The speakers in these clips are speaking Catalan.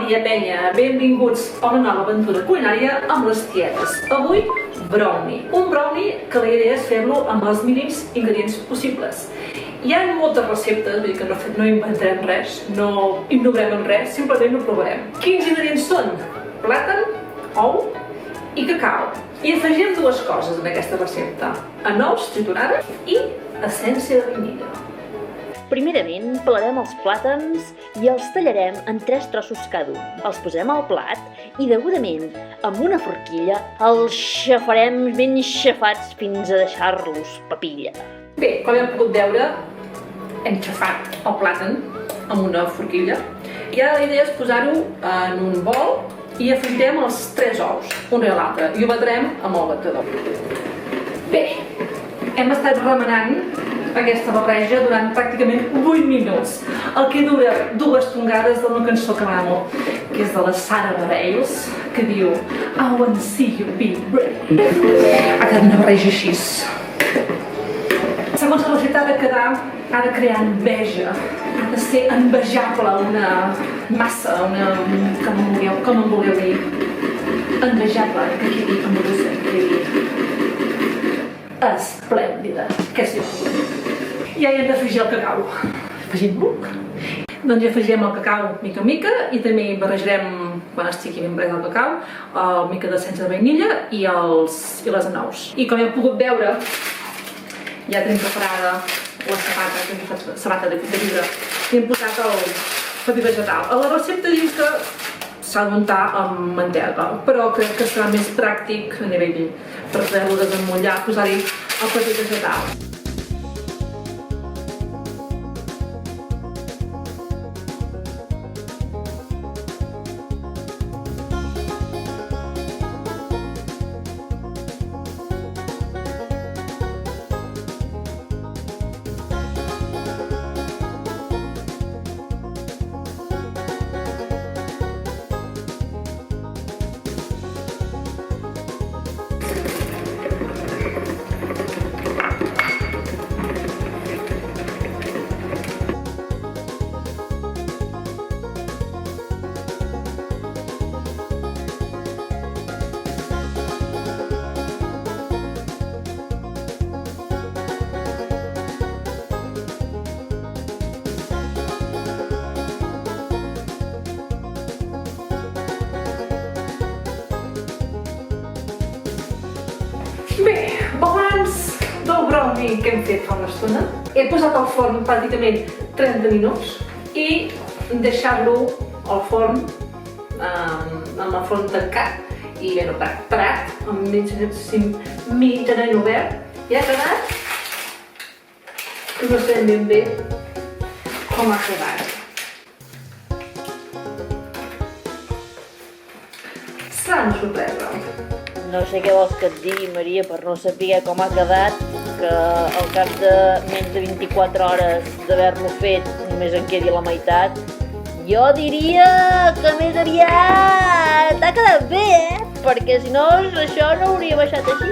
dia, penya! Benvinguts a una nova aventura culinària amb les tietes. Avui, brownie. Un brownie que la idea és fer-lo amb els mínims ingredients possibles. Hi ha moltes receptes, vull dir que no inventarem res, no innovrem en res, simplement ho provarem. Quins ingredients són? Plàtan, ou i cacau. I afegim dues coses en aquesta recepta: anous triturades i essència de vainilla. Primerament, pelarem els plàtans i els tallarem en 3 trossos cada un. Els posem al plat i, degudament, amb una forquilla, els xafarem ben xafats fins a deixar-los papilla. Bé, com hem pogut veure, hem xafat el plàtan amb una forquilla i ara la idea és posar-ho en un bol i afegirem els 3 ous, un rere l'altre, i ho batrem amb el batedor. Bé, hem estat remenant aquesta barreja durant pràcticament 8 minuts, el que dura 2 tongades d'una cançó que m'agrada molt, que és de la Sara Bareilles, que diu I want to see you be brave. Ha quedat una barreja així. Segons la recepta ha de crear enveja, ha de ser envejable una massa, com en vulgueu dir, envejable, que quedi amorosa, que quedi esplèndida, que sí. I ara hem d'afegir el cacau. Afegim-lo. Doncs ja afegirem el cacau mica en mica i també barrejarem, quan estigui ben barrejat el cacau, el mica d'essència de vainilla i les anous. I com heu pogut veure, ja tenim preparada la sabata, que hem fet sabata de vidre, i hem posat el paper vegetal. A la recepta diu que s'ha d'untar amb mantega, però crec que serà més pràctic a nivell per poder-lo desemmotllar, posar-hi el paper vegetal. Bé, balanç del brownie que hem fet fa una estona. He posat al forn pràcticament 30 minuts i deixar-lo al forn amb el forn tancat i ben parat, amb mitjanament obert. I ha quedat que no sabem ben bé com ha quedat. Serà una sorpresa. No sé què vols que et digui, Maria, per no saber com ha quedat, que al cap de menys de 24 hores d'haver-lo fet només en quedi la meitat. Jo diria que més aviat t'ha quedat bé, perquè si no això no hauria baixat així.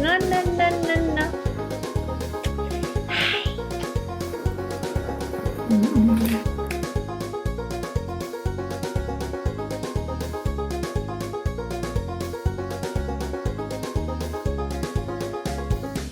No. Ai.